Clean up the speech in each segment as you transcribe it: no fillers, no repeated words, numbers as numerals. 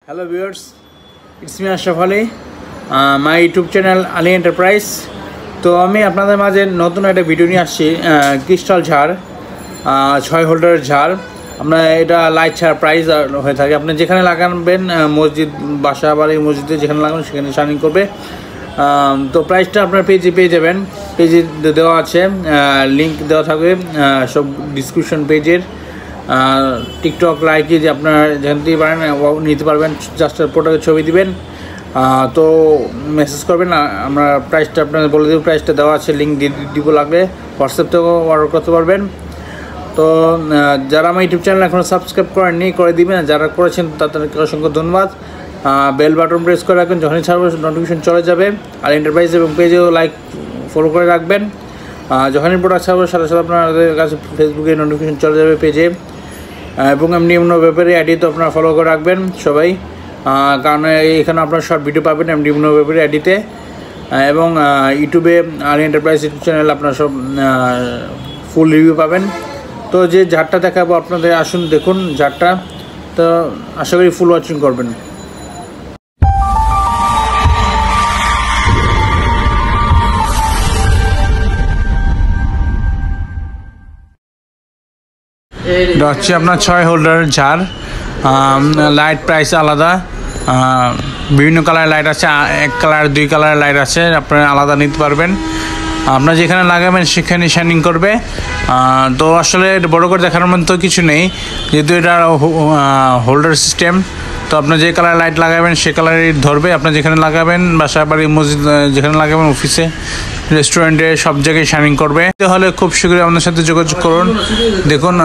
Hello viewers, it's me Ashraf Ali, my YouTube channel Ali Enterprise. তো আমি আপনাদের মাঝে নতুন একটা ভিডিও নিয়ে আসছি ক্রিস্টাল ঝাড় 6 হোল্ডারের ঝাড়। আমরা এটা লাইট ছাড় প্রাইস হয়ে থাকে, আপনি যেখানে লাগাবেন মসজিদ বাসা বাড়ি মসজিদে যেখানে লাগাবেন সেখানে শাইনিং করবে। তো প্রাইসটা আপনার পেজে পেয়ে যাবেন, পেজে দেওয়া আছে, লিঙ্ক দেওয়া থাকবে সব ডিসক্রিপশন পেজের। টিকটক লাইকে যে আপনারা জানতেই পারেন নিতে পারবেন, জাস্ট প্রোডাক্টের ছবি দিবেন তো মেসেজ করবেন, আমরা প্রাইসটা আপনাদের বলে দেব। প্রাইসটা দেওয়া আছে, লিঙ্ক দিয়ে দিব, লাগলে হোয়াটসঅ্যাপ থেকেও অর্ডার করতে পারবেন। তো যারা আমার ইউটিউব চ্যানেল এখনও সাবস্ক্রাইব করেননি করে দিবেন, যারা করেছেন তাদেরকে অসংখ্য ধন্যবাদ। বেল বাটন প্রেস করে রাখবেন, যখনই ছাড়বো নোটিফিকেশন চলে যাবে। আর এন্টারপ্রাইজ এবং পেজেও লাইক ফলো করে রাখবেন, যখনই প্রোডাক্ট ছাড়বো সাথে সাথে আপনাদের কাছে ফেসবুকে নোটিফিকেশন চলে যাবে পেজে। এবং এমনি অন্য ব্যাপারে আইডি তো আপনারা ফলো করে রাখবেন সবাই, কারণ এখানে আপনারা শর্ট ভিডিও পাবেন এমনি অন্য ব্যাপারে আইডিতে। এবং ইউটিউবে আলি এন্টারপ্রাইজ ইউটিউব চ্যানেল আপনারা সব ফুল রিভিউ পাবেন। তো যে ঝাড়টা দেখাবো আপনাদের, আসুন দেখুন ঝাড়টা, তো আশা করি ফুল ওয়াচিং করবেন। এটা হচ্ছে আপনার 6 হোল্ডার ঝাড়, লাইট প্রাইস আলাদা, বিভিন্ন কালারের লাইট আছে, এক কালার 2 কালারের লাইট আছে, আপনারা আলাদা নিতে পারবেন। আপনার যেখানে লাগাবেন সেখানে শাইনিং করবে। তো আসলে বড় করে দেখানোর মতো কিছু নেই, যেহেতু এটা হোল্ডার সিস্টেম। তো আপনার যে কালার লাইট লাগাবেন সে কালারই ধরবে। আপনার যেখানে লাগাবেন বাসা বাড়ি মসজিদ যেখানে লাগাবেন অফিসে রেস্টুরেন্টে সব জায়গায় শাইনিং করবে। তাহলে খুব শীঘ্রই আপনার সাথে যোগাযোগ করুন। দেখুন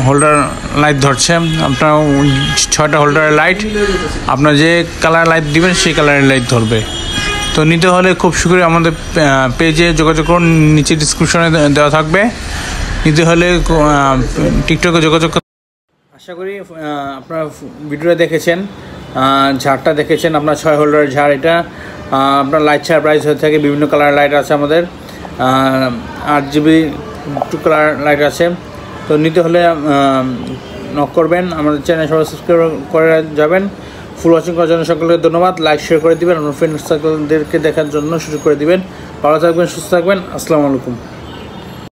হোল্ডার লাইট ধরছে, আপনার 6টা হোল্ডারের লাইট, আপনার যে কালার লাইট দিবেন সেই কালারের লাইট ধরবে। তো নিতে হলে খুব শীঘ্রই আমাদের পেজে যোগাযোগ করুন, নিচে ডিসক্রিপশনে দেওয়া থাকবে। নিতে হলে টিকটকে যোগাযোগ। আশা করি আপনারা ভিডিওটা দেখেছেন, ঝাড়টা দেখেছেন। আপনার 6 হোল্ডারের ঝাড়, এটা আপনার লাইট ছাড় প্রাইস হয়ে থাকে। বিভিন্ন কালার লাইট আছে আমাদের, 8GB 2 কালার লাইট আছে। তো নিতে হলে নক করবেন, আমাদের চ্যানেল সবাই সাবস্ক্রাইব করে যাবেন। ফুল ওয়াচিং করার জন্য সকলকে ধন্যবাদ। লাইক শেয়ার করে দিবেন, আপনার ফ্রেন্ড সার্কেলদেরকে দেখার জন্য সুযোগ করে দিবেন। ভালো থাকবেন, সুস্থ থাকবেন, আসসালামু আলাইকুম।